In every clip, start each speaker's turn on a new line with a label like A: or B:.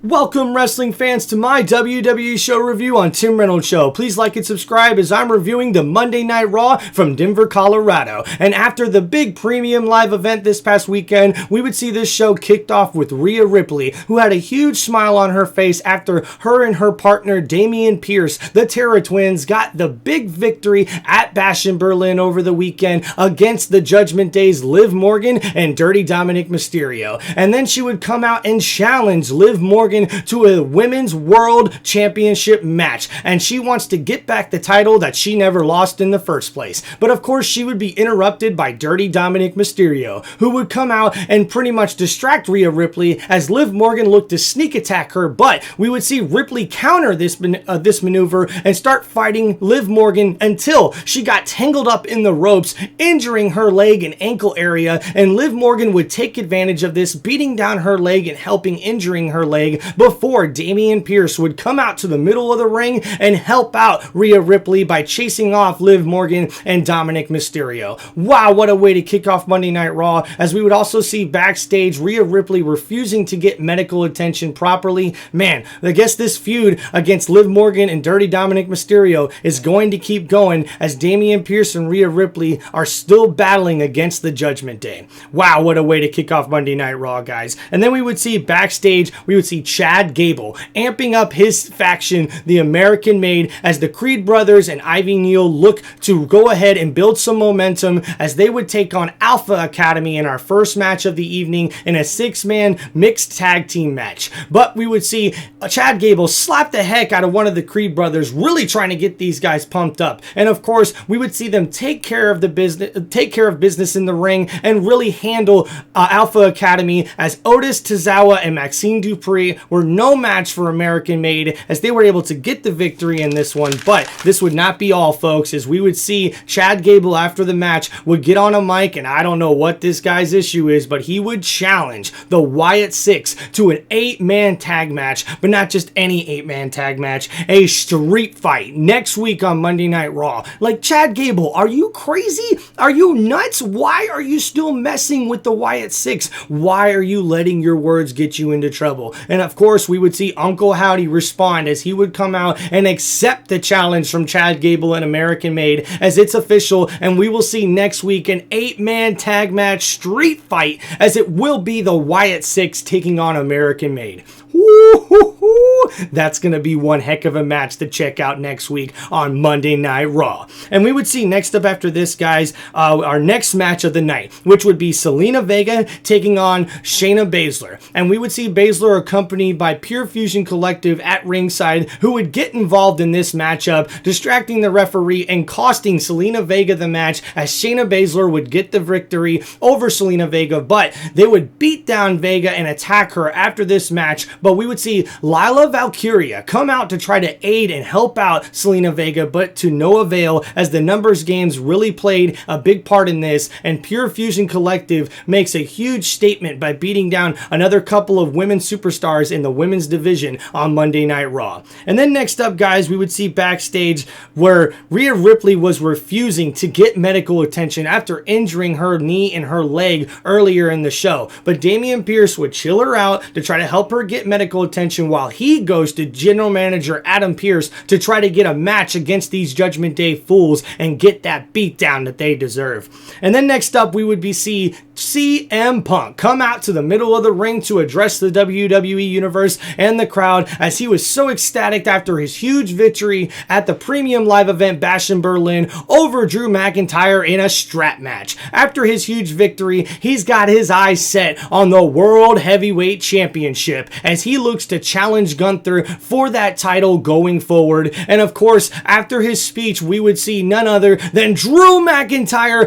A: Welcome, wrestling fans, to my WWE Show review on Tim Reynolds Show. Please like and subscribe as I'm reviewing the Monday Night Raw from Denver, Colorado. And after the big premium live event this past weekend, we would see this show kicked off with Rhea Ripley, who had a huge smile on her face after her and her partner Damian Pierce, the Terra Twins, got the big victory at Bash in Berlin over the weekend against the Judgment Day's Liv Morgan and Dirty Dominic Mysterio. And then she would come out and challenge Liv Morgan to a Women's World Championship match, and she wants to get back the title that she never lost in the first place. But of course, she would be interrupted by Dirty Dominic Mysterio, who would come out and pretty much distract Rhea Ripley as Liv Morgan looked to sneak attack her, but we would see Ripley counter this maneuver and start fighting Liv Morgan until she got tangled up in the ropes, injuring her leg and ankle area, and Liv Morgan would take advantage of this, beating down her leg and helping injuring her leg before Damian Pierce would come out to the middle of the ring and help out Rhea Ripley by chasing off Liv Morgan and Dominic Mysterio. Wow, what a way to kick off Monday Night Raw, as we would also see backstage Rhea Ripley refusing to get medical attention properly. Man, I guess this feud against Liv Morgan and Dirty Dominic Mysterio is going to keep going as Damian Pierce and Rhea Ripley are still battling against the Judgment Day. Wow, what a way to kick off Monday Night Raw, guys. And then we would see backstage, we would see Chad Gable amping up his faction, the American Made, as the Creed brothers and Ivy Neal look to go ahead and build some momentum as they would take on Alpha Academy in our first match of the evening in a 6-man mixed tag team match. But we would see Chad Gable slap the heck out of one of the Creed brothers, really trying to get these guys pumped up. And of course, we would see them take care of business in the ring and really handle Alpha Academy, as Otis Tozawa and Maxine Dupree were no match for American Made as they were able to get the victory in this one. But this would not be all, folks, as we would see Chad Gable after the match would get on a mic, and I don't know what this guy's issue is, but he would challenge the Wyatt Six to an 8-man tag match, but not just any 8-man tag match, a street fight next week on Monday Night Raw. Like, Chad Gable, are you crazy? Are you nuts? Why are you still messing with the Wyatt Six? Why are you letting your words get you into trouble? And of course, we would see Uncle Howdy respond as he would come out and accept the challenge from Chad Gable and American Made, as it's official, and we will see next week an 8-man tag match street fight, as it will be the Wyatt Six taking on American Made. Woo-hoo-hoo. That's going to be one heck of a match to check out next week on Monday Night Raw. And we would see next up after this, guys, our next match of the night, which would be Zelina Vega taking on Shayna Baszler. And we would see Baszler accompanied by Pure Fusion Collective at ringside, who would get involved in this matchup, distracting the referee and costing Zelina Vega the match, as Shayna Baszler would get the victory over Zelina Vega, but they would beat down Vega and attack her after this match. But we would see Lila Valkyria come out to try to aid and help out Zelina Vega, but to no avail, as the numbers games really played a big part in this, and Pure Fusion Collective makes a huge statement by beating down another couple of women superstars in the women's division on Monday Night Raw. And then next up, guys, we would see backstage where Rhea Ripley was refusing to get medical attention after injuring her knee and her leg earlier in the show, but Damian Pierce would chill her out to try to help her get medical attention, while he goes to general manager Adam Pearce to try to get a match against these Judgment Day fools and get that beatdown that they deserve. And then next up, we would be CM Punk come out to the middle of the ring to address the WWE Universe and the crowd, as he was so ecstatic after his huge victory at the premium live event Bash in Berlin over Drew McIntyre in a strap match. After his huge victory, he's got his eyes set on the World Heavyweight Championship, as he looks to challenge Gunther for that title going forward. And of course, after his speech, we would see none other than Drew McIntyre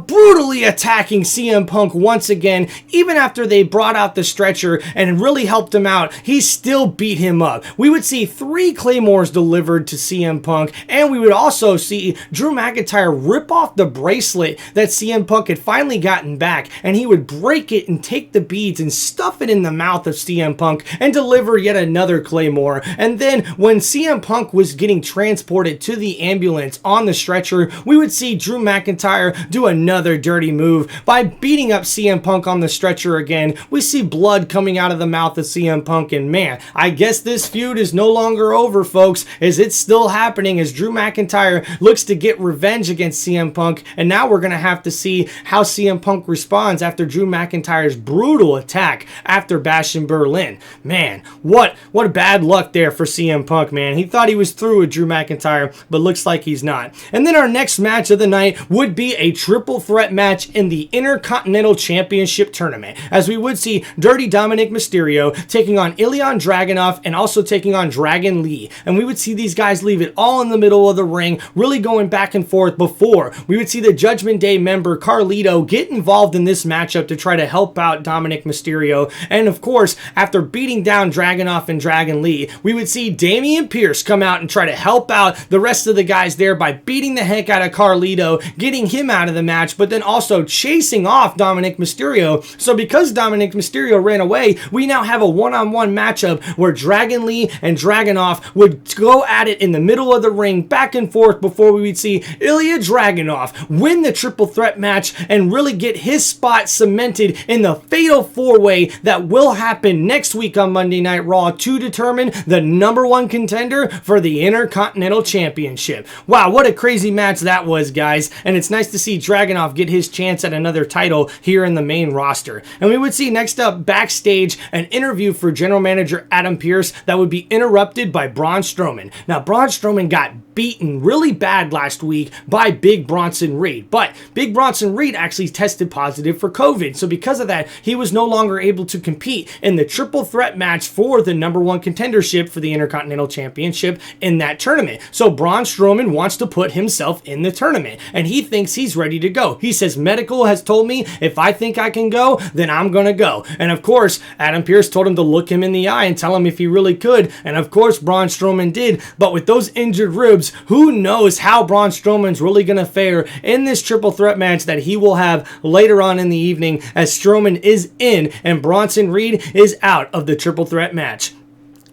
A: brutally attacking CM Punk once again. Even after they brought out the stretcher and really helped him out, he still beat him up. We would see 3 claymores delivered to CM Punk, and we would also see Drew McIntyre rip off the bracelet that CM Punk had finally gotten back, and he would break it and take the beads and stuff it in the mouth of CM Punk and deliver yet another Claymore. And then when CM Punk was getting transported to the ambulance on the stretcher, we would see Drew McIntyre do another dirty move by beating up CM Punk on the stretcher again. We see blood coming out of the mouth of CM Punk, and man, I guess this feud is no longer over, folks, as it's still happening as Drew McIntyre looks to get revenge against CM Punk, and now we're going to have to see how CM Punk responds after Drew McIntyre's brutal attack after Bash in Berlin. Man, what bad luck there for CM Punk, man. He thought he was through with Drew McIntyre, but looks like he's not. And then our next match of the night would be a triple threat match in the Intercontinental Championship tournament, as we would see Dirty Dominic Mysterio taking on Ilya Dragunov and also taking on Dragon Lee. And we would see these guys leave it all in the middle of the ring, really going back and forth before we would see the Judgment Day member Carlito get involved in this matchup to try to help out Dominic Mysterio. And of course, after beating down Dragunov and Dragon Lee, we would see Damian Pierce come out and try to help out the rest of the guys there by beating the heck out of Carlito, getting him out of the match, but then also chasing off Dominic Mysterio. So because Dominic Mysterio ran away, we now have a one-on-one matchup where Dragon Lee and Dragunov would go at it in the middle of the ring, back and forth, before we would see Ilya Dragunov win the triple threat match and really get his spot cemented in the fatal four-way that will happen next week on Monday Night Raw to determine the #1 contender for the Intercontinental Championship. Wow, what a crazy match that was, guys. And it's nice to see Dragunov get his chance at another title here in the main roster. And we would see next up backstage an interview for General Manager Adam Pearce that would be interrupted by Braun Strowman. Now, Braun Strowman got beaten really bad last week by Big Bronson Reed, but Big Bronson Reed actually tested positive for COVID. So because of that, he was no longer able to compete in the triple threat match for the #1 contendership for the Intercontinental Championship in that tournament. So Braun Strowman wants to put himself in the tournament, and he thinks he's ready to go. He says, medical has told me if I think I can go, then I'm gonna go. And of course, Adam Pearce told him to look him in the eye and tell him if he really could, and of course Braun Strowman did. But with those injured ribs, who knows how Braun Strowman's really gonna fare in this triple threat match that he will have later on in the evening, as Strowman is in and Bronson Reed is out of the triple threat match.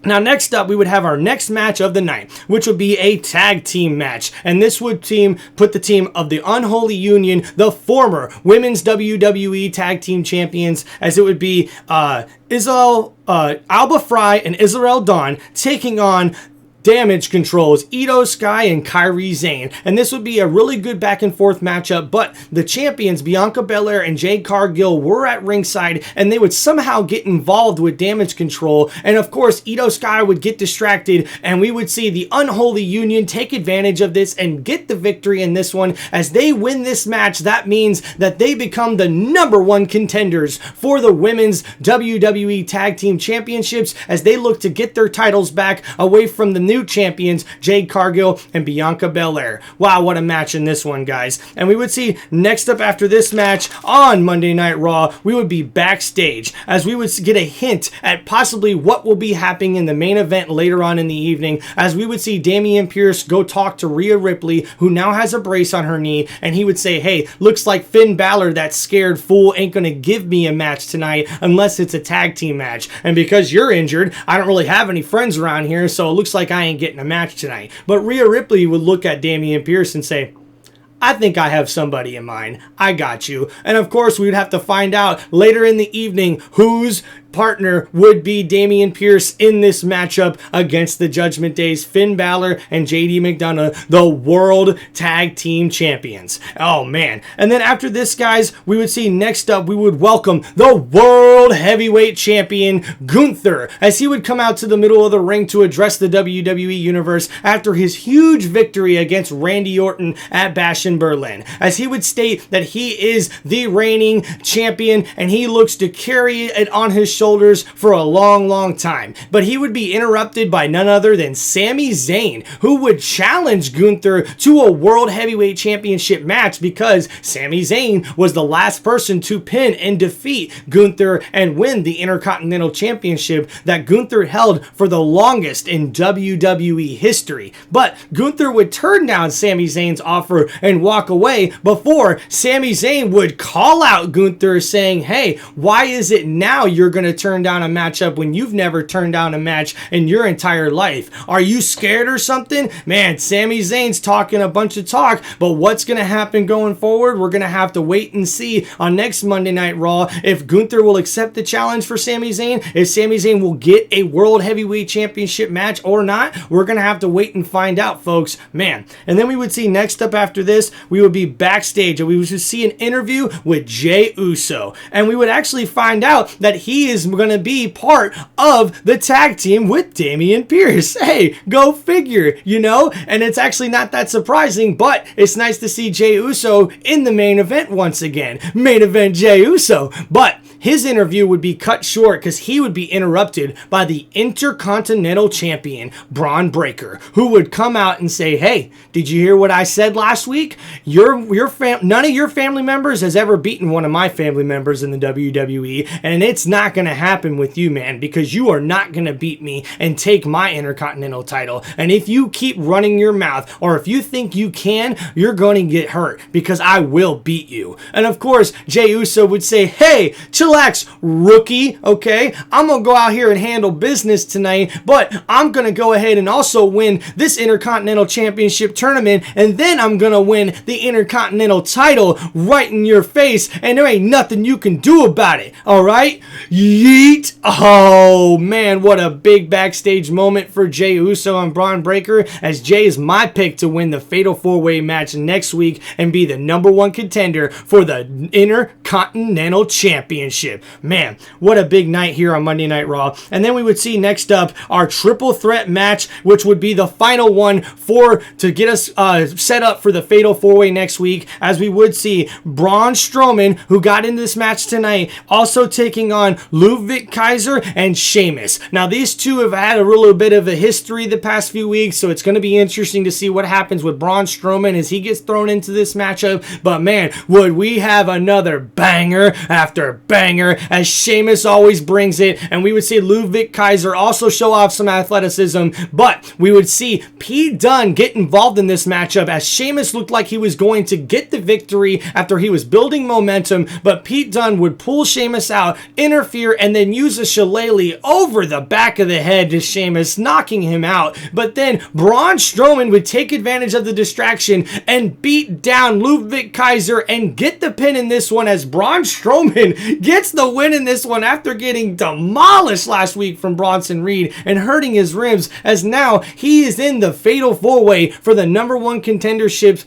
A: Now, next up, we would have our next match of the night, which would be a tag team match. And this would put the team of the Unholy Union, the former Women's WWE Tag Team Champions, as it would be Alba Fry and Israel Dawn taking on Damage Control's Io Sky and Kairi Sane. And this would be a really good back and forth matchup, but the champions Bianca Belair and Jade Cargill were at ringside, and they would somehow get involved with Damage Control. And of course, Io Sky would get distracted, and we would see the Unholy Union take advantage of this and get the victory in this one. As they win this match, that means that they become the #1 contenders for the Women's WWE Tag Team Championships, as they look to get their titles back away from the new champions, Jade Cargill and Bianca Belair. Wow, what a match in this one, guys. And we would see next up after this match on Monday Night Raw, we would be backstage, as we would get a hint at possibly what will be happening in the main event later on in the evening, as we would see Damian Pierce go talk to Rhea Ripley, who now has a brace on her knee, and he would say, hey, looks like Finn Balor, that scared fool, ain't gonna give me a match tonight unless it's a tag team match. And because you're injured, I don't really have any friends around here, so it looks like I ain't getting a match tonight. But Rhea Ripley would look at Damian Pierce and say, I think I have somebody in mind. I got you. And of course, we would have to find out later in the evening whose partner would be Damian Pierce in this matchup against the Judgment Day's Finn Balor and JD McDonough, the World Tag Team Champions. Oh man. And then after this, guys, we would see next up, we would welcome the World Heavyweight Champion Gunther, as he would come out to the middle of the ring to address the WWE Universe after his huge victory against Randy Orton at Bash in Berlin, as he would state that he is the reigning champion and he looks to carry it on his shoulders for a long time. But he would be interrupted by none other than Sami Zayn, who would challenge Gunther to a World Heavyweight Championship match, because Sami Zayn was the last person to pin and defeat Gunther and win the Intercontinental Championship that Gunther held for the longest in WWE history. But Gunther would turn down Sami Zayn's offer and walk away before Sami Zayn would call out Gunther, saying, hey, why is it now you're going to turn down a matchup when you've never turned down a match in your entire life? Are you scared or something? Man, Sami Zayn's talking a bunch of talk, but what's going to happen going forward? We're going to have to wait and see on next Monday Night Raw if Gunther will accept the challenge for Sami Zayn, if Sami Zayn will get a World Heavyweight Championship match or not. We're going to have to wait and find out, folks. Man. And then we would see next up after this, we would be backstage and we would see an interview with Jey Uso. And we would actually find out that he is going to be part of the tag team with Damian Pierce. Hey, go figure, you know? And it's actually not that surprising, but it's nice to see Jey Uso in the main event once again. Main event Jey Uso. But his interview would be cut short because he would be interrupted by the Intercontinental Champion, Braun Breaker, who would come out and say, hey, did you hear what I said last week? None of your family members has ever beaten one of my family members in the WWE, and it's not going to happen with you, man, because you are not going to beat me and take my Intercontinental title. And if you keep running your mouth, or if you think you can, you're going to get hurt because I will beat you. And of course, Jey Uso would say, hey, chillax, rookie, okay? I'm going to go out here and handle business tonight, but I'm going to go ahead and also win this Intercontinental Championship tournament, and then I'm going to win the Intercontinental title right in your face, and there ain't nothing you can do about it, all right? Yeet. Oh, man, what a big backstage moment for Jey Uso and Braun Breaker, as Jey is my pick to win the Fatal 4-Way match next week and be the #1 contender for the Intercontinental Championship. Man, what a big night here on Monday Night Raw. And then we would see next up our triple threat match, which would be the final one to get us set up for the Fatal 4-Way next week, as we would see Braun Strowman, who got into this match tonight, also taking on Ludwig Kaiser and Sheamus. Now, these two have had a little bit of a history the past few weeks, so it's going to be interesting to see what happens with Braun Strowman as he gets thrown into this matchup. But man, would we have another banger after banger, as Sheamus always brings it, and we would see Ludwig Kaiser also show off some athleticism, but we would see Pete Dunne get involved in this matchup, as Sheamus looked like he was going to get the victory after he was building momentum, but Pete Dunne would pull Sheamus out, interfere, and then use a shillelagh over the back of the head to Sheamus, knocking him out. But then Braun Strowman would take advantage of the distraction and beat down Ludwig Kaiser and get the pin in this one, as Braun Strowman gets the win in this one after getting demolished last week from Bronson Reed and hurting his ribs, as now he is in the Fatal 4-Way for the #1 contendership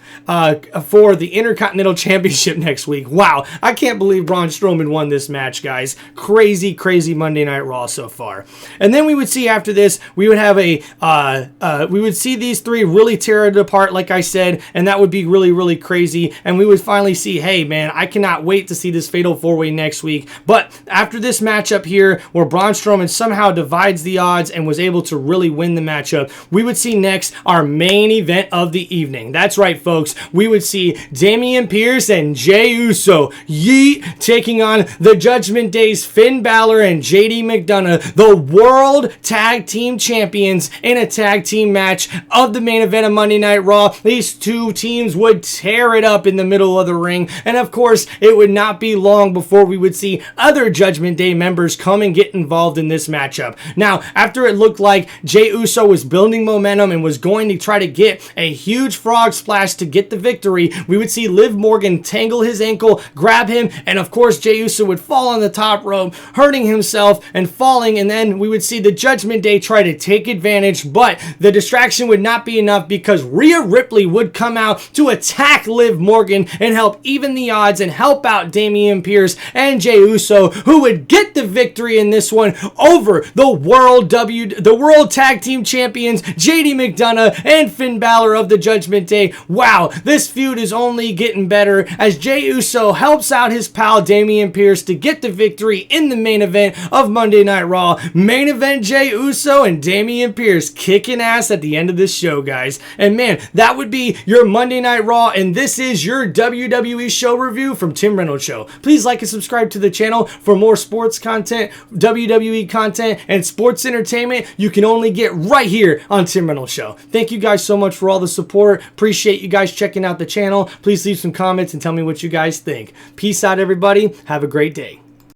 A: for the Intercontinental Championship next week. Wow, I can't believe Braun Strowman won this match, guys. Crazy, crazy Monday Night Raw so far. And then we would see after this, we would have we would see these three really tear it apart, like I said, and that would be really, really crazy. And we would finally see, hey, man, I cannot wait to see this Fatal 4-Way next week. But after this matchup here, where Braun Strowman somehow divides the odds and was able to really win the matchup, we would see next our main event of the evening. That's right, folks. We would see Damian Pierce and Jey Uso, yeet, taking on the Judgment Day's Finn Balor and JD McDonough, the World Tag Team Champions, in a tag team match of the main event of Monday Night Raw. These two teams would tear it up in the middle of the ring, and of course, it would not be long before we would see other Judgment Day members come and get involved in this matchup. Now, after it looked like Jey Uso was building momentum and was going to try to get a huge frog splash to get the victory, we would see Liv Morgan tangle his ankle, grab him, and of course Jey Uso would fall on the top rope, hurting himself and falling, and then we would see the Judgment Day try to take advantage, but the distraction would not be enough because Rhea Ripley would come out to attack Liv Morgan and help even the odds and help out Damian Pierce and Jey Uso, who would get the victory in this one over the World Tag Team Champions JD McDonough and Finn Balor of the Judgment Day. Wow, this feud is only getting better as Jey Uso helps out his pal Damian Pierce to get the victory in the main event of Monday Night Raw. Main event Jey Uso and Damian Pierce kicking ass at the end of this show, guys. And man, that would be your Monday Night Raw, and this is your WWE show review from Tim Reynolds Show. Please like and subscribe to the channel for more sports content, WWE content, and sports entertainment you can only get right here on Tim Reynolds Show. Thank you guys so much for all the support. Appreciate you guys checking out the channel. Please leave some comments and tell me what you guys think. Peace out, everybody. Have a great day.